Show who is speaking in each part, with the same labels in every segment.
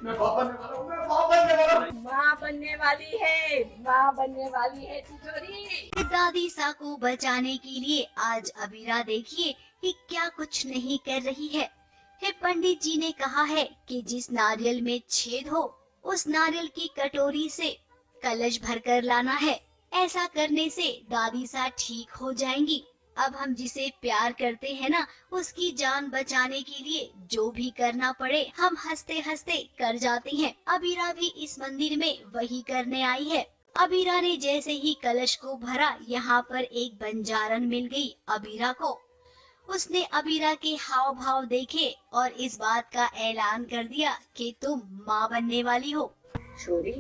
Speaker 1: मैं बाप बनने वाला हूँ, मैं बाप बनने वाला हूँ।
Speaker 2: माँ बनने वाली है, माँ बनने वाली है तिजोरी।
Speaker 3: दादी सा को बचाने के लिए आज अबीरा देखिए कि क्या कुछ नहीं कर रही है। पंडित जी ने कहा है कि जिस नारियल में छेद हो उस नारियल की कटोरी से कलश भरकर लाना है। ऐसा करने से दादी सा ठीक हो जाएंगी। अब हम जिसे प्यार करते हैं ना, उसकी जान बचाने के लिए जो भी करना पड़े हम हंसते हंसते कर जाते हैं। अबीरा भी इस मंदिर में वही करने आई है। अबीरा ने जैसे ही कलश को भरा, यहाँ पर एक बंजारन मिल गई अबीरा को। उसने अबीरा के हाव भाव देखे और इस बात का ऐलान कर दिया कि तुम माँ बनने वाली हो।
Speaker 2: छोरी,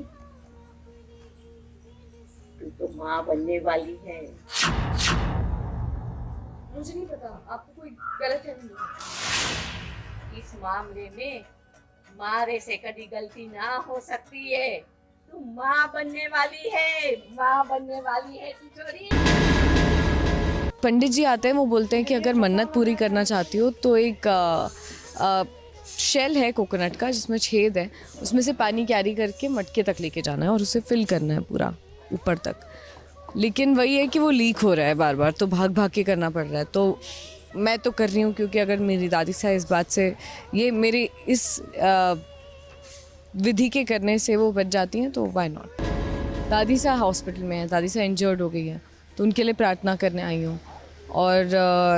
Speaker 2: तू तो माँ बनने वाली है।
Speaker 4: मुझे नहीं पता, आपको कोई गलतफहमी है।
Speaker 2: इस मामले में मारे से कभी गलती ना हो सकती है। तू माँ बनने वाली है, माँ बनने वाली है तिजोरी।
Speaker 4: पंडित जी आते हैं, वो बोलते हैं कि अगर मन्नत पूरी करना चाहती हो तो एक शेल है कोकोनट का जिसमें छेद है, उसमें से पानी कैरी करके मटके तक लेके जाना है और उसे फिल करना है पूरा ऊपर तक। लेकिन वही है कि वो लीक हो रहा है बार बार, तो भाग भाग के करना पड़ रहा है। तो मैं तो कर रही हूँ क्योंकि अगर मेरी दादी सा इस बात से, ये मेरी इस विधि के करने से वो बच जाती हैं तो व्हाई नॉट। दादी सा हॉस्पिटल में है, दादी सा इंजर्ड हो गई है, तो उनके लिए प्रार्थना करने आई हूँ। और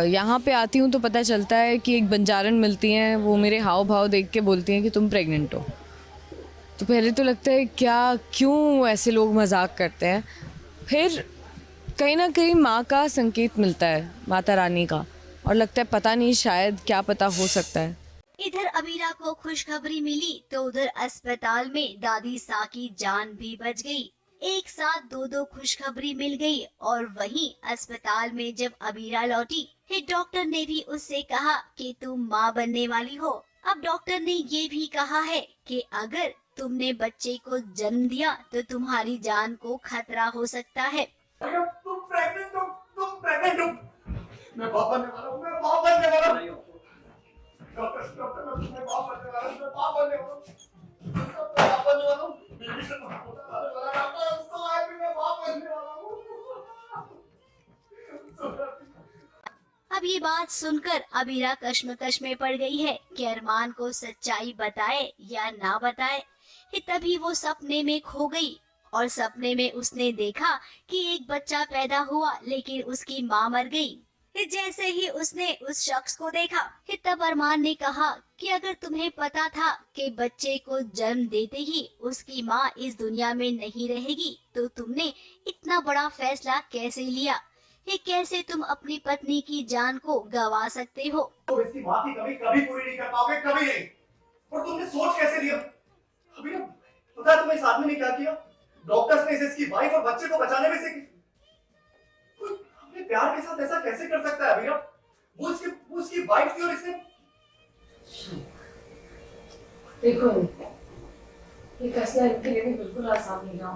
Speaker 4: यहाँ पे आती हूँ तो पता चलता है कि एक बंजारन मिलती हैं, वो मेरे हाव भाव देख के बोलती हैं कि तुम प्रेग्नेंट हो। तो पहले तो लगता है क्या, क्यों ऐसे लोग मजाक करते हैं। फिर कहीं ना कहीं माँ का संकेत मिलता है, माता रानी का, और लगता है पता नहीं, शायद क्या पता हो सकता है।
Speaker 3: इधर अबीरा को खुशखबरी मिली तो उधर अस्पताल में दादी सा की जान भी बच गई। एक साथ दो खुशखबरी मिल गई। और वहीं अस्पताल में जब अबीरा लौटी, डॉक्टर ने भी उससे कहा कि तुम माँ बनने वाली हो। अब डॉक्टर ने ये भी कहा है कि अगर तुमने बच्चे को जन्म दिया तो तुम्हारी जान को खतरा हो सकता है।
Speaker 1: तुम प्रेग्नेंट हो, तुम प्रेग्नेंट हो। मैं बाप बनने वाला हूँ, मैं बाप बनने वाला हूँ। डॉक्टर, मैं बाप बनने वाला हूँ, मैं बाप बनने वाला हूँ। मैं बाप बनने वाला हूँ। बेबी से बाप बनने वाला हूँ। डॉक्टर, so happy, मैं बाप बनने वाला हूँ।
Speaker 3: अब ये बात सुनकर अबीरा कश्मकश में पड़ गई है कि अरमान को सच्चाई बताए या ना बताए। तभी वो सपने में खो गई और सपने में उसने देखा कि एक बच्चा पैदा हुआ लेकिन उसकी माँ मर गई। जैसे ही उसने उस शख्स को देखा, तब अरमान ने कहा कि अगर तुम्हें पता था कि बच्चे को जन्म देते ही उसकी माँ इस दुनिया में नहीं रहेगी तो तुमने इतना बड़ा फैसला कैसे लिया? कैसे तुम अपनी पत्नी की जान को गंवा सकते हो?
Speaker 1: तो इसकी माँ की कमी कभी पूरी नहीं कर पाओगे, कभी नहीं। और तुमने सोच कैसे लिया? अभी पता है तुम्हें इस आदमी ने क्या किया? डॉक्टर्स ने इसे इसकी वाइफ और बच्चे को बचाने में से अपने प्यार के साथ ऐसा कैसे कर सकता है अभी? वो उसकी वाइफ थी और इसने
Speaker 4: देखो, ये फैसला इनके लिए भी बिल्कुल आसान नहीं रहा।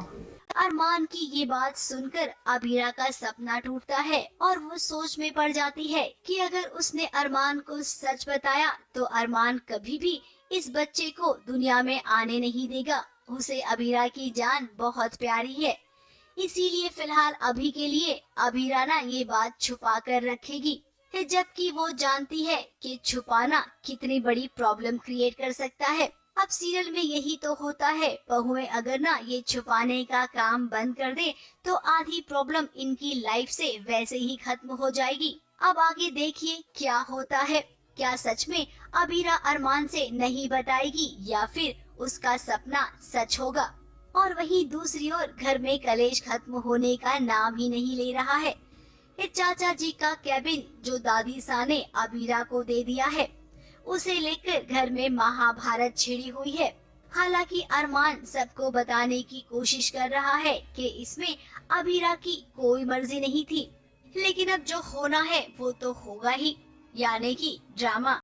Speaker 3: अरमान की ये बात सुनकर अबीरा का सपना टूटता है और वो सोच में पड़ जाती है कि अगर उसने अरमान को सच बताया तो अरमान कभी भी इस बच्चे को दुनिया में आने नहीं देगा। उसे अबीरा की जान बहुत प्यारी है, इसीलिए फिलहाल अभी के लिए अबीरा ना ये बात छुपा कर रखेगी। जबकि वो जानती है कि छुपाना कितनी बड़ी प्रॉब्लम क्रिएट कर सकता है। अब सीरियल में यही तो होता है, बहुएं अगर ना ये छुपाने का काम बंद कर दे तो आधी प्रॉब्लम इनकी लाइफ से वैसे ही खत्म हो जाएगी। अब आगे देखिए क्या होता है। क्या सच में अबीरा अरमान से नहीं बताएगी या फिर उसका सपना सच होगा? और वहीं दूसरी ओर घर में कलेश खत्म होने का नाम ही नहीं ले रहा है। चाचा जी का कैबिन जो दादी सा ने अबीरा को दे दिया है, उसे लेकर घर में महाभारत छिड़ी हुई है। हालांकि अरमान सबको बताने की कोशिश कर रहा है कि इसमें अबीरा की कोई मर्जी नहीं थी, लेकिन अब जो होना है वो तो होगा ही, यानी कि ड्रामा।